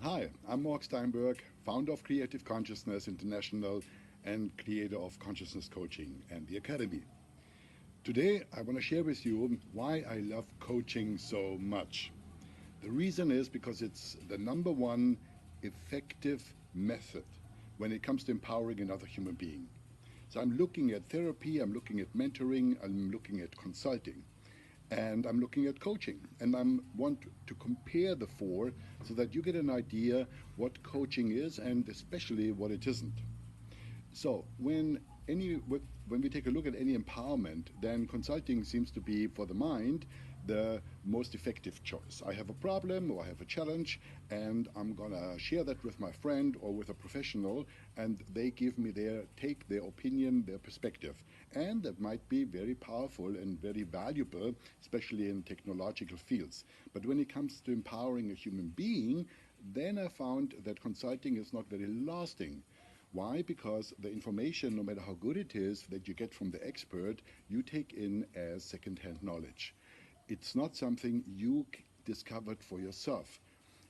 Hi, I'm Marc Steinberg, founder of Creative Consciousness International and creator of Consciousness Coaching and the Academy. Today, I want to share with you why I love coaching so much. The reason is because it's the number one effective method when it comes to empowering another human being. So I'm looking at therapy, I'm looking at mentoring, I'm looking at consulting, and I'm looking at coaching. And I want to compare the four so that you get an idea what coaching is and especially what it isn't. So when we take a look at any empowerment, then consulting seems to be for the mind the most effective choice. I have a problem or I have a challenge, and I'm gonna share that with my friend or with a professional, and they give me their take, their opinion, their perspective, and that might be very powerful and very valuable, especially in technological fields. But when it comes to empowering a human being, then I found that consulting is not very lasting. Why? Because the information, no matter how good it is, that you get from the expert, you take in as second-hand knowledge. It's not something you discovered for yourself.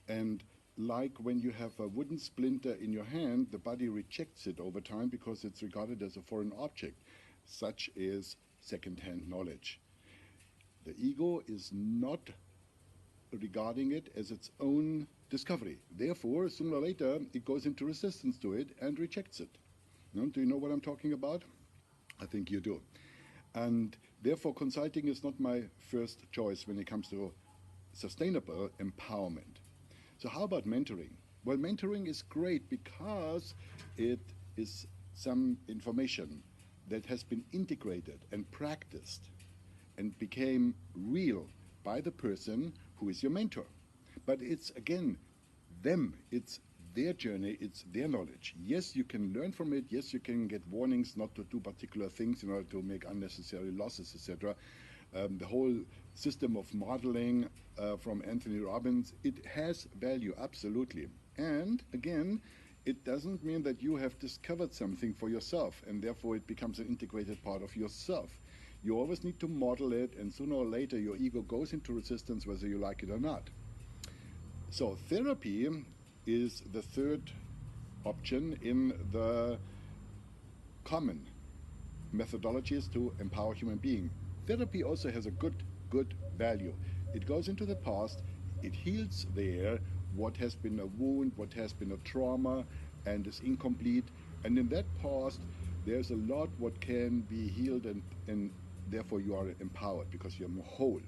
And like when you have a wooden splinter in your hand, the body rejects it over time because it's regarded as a foreign object. Such is second-hand knowledge. The ego is not regarding it as its own discovery. Therefore, sooner or later, it goes into resistance to it and rejects it. Do you know what I'm talking about? I think you do. And therefore, consulting is not my first choice when it comes to sustainable empowerment. So how about mentoring? Well, mentoring is great because it is some information that has been integrated and practiced and became real by the person who is your mentor. But it's again it's their journey, it's their knowledge. Yes, you can learn from it. Yes, you can get warnings not to do particular things in order to make unnecessary losses, etc. The whole system of modeling from Anthony Robbins, it has value, absolutely. And again, it doesn't mean that you have discovered something for yourself and therefore it becomes an integrated part of yourself. You always need to model it, and sooner or later your ego goes into resistance whether you like it or not. So therapy is the third option in the common methodologies to empower human being. Therapy also has a good value. It goes into the past, it heals there what has been a wound, what has been a trauma and is incomplete. And in that past, there's a lot what can be healed, and therefore you are empowered because you're more whole.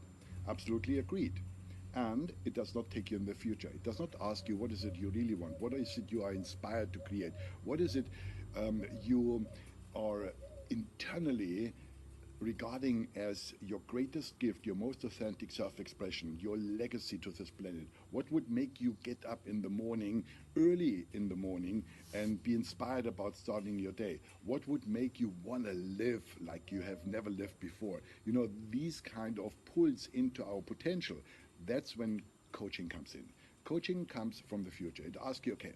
Absolutely agreed. And it does not take you in the future. It does not ask you what is it you really want, what is it you are inspired to create, what is it you are internally regarding as your greatest gift, your most authentic self-expression, your legacy to this planet. What would make you get up in the morning, early in the morning, and be inspired about starting your day? What would make you want to live like you have never lived before? You know, these kind of pulls into our potential. That's when coaching comes in. Coaching comes from the future. It asks you, okay,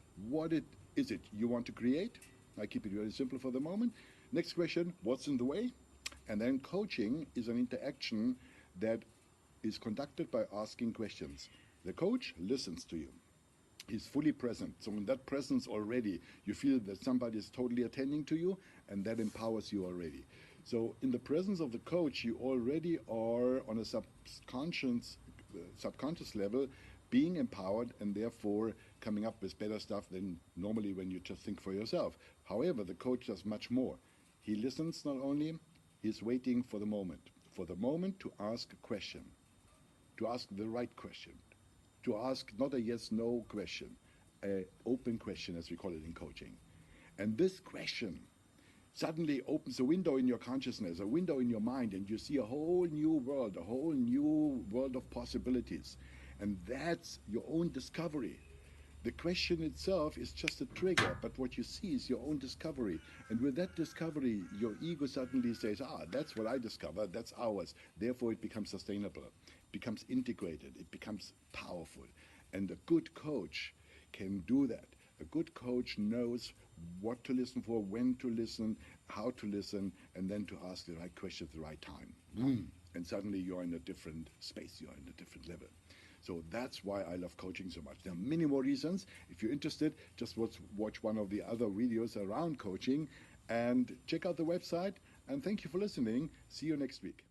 is it you want to create? I keep it very simple for the moment. Next question, what's in the way? And then coaching is an interaction that is conducted by asking questions. The coach listens to you. He's fully present. So in that presence already, you feel that somebody is totally attending to you, and that empowers you already. So in the presence of the coach, you already are on a subconscious level being empowered and therefore coming up with better stuff than normally when you just think for yourself. However, the coach does much more. He listens not only, he's waiting for the moment to ask a question, to ask the right question, to ask not a yes-no question, an open question as we call it in coaching. And this question suddenly opens a window in your consciousness, a window in your mind, and you see a whole new world of possibilities. And that's your own discovery. The question itself is just a trigger, but what you see is your own discovery. And with that discovery, your ego suddenly says, that's what I discovered, that's ours. Therefore, it becomes sustainable, it becomes integrated, it becomes powerful. And a good coach can do that. A good coach knows what to listen for, when to listen, how to listen, and then to ask the right question at the right time. And suddenly you're in a different space, you're in a different level. So that's why I love coaching so much. There are many more reasons. If you're interested, just watch one of the other videos around coaching and check out the website. And thank you for listening. See you next week.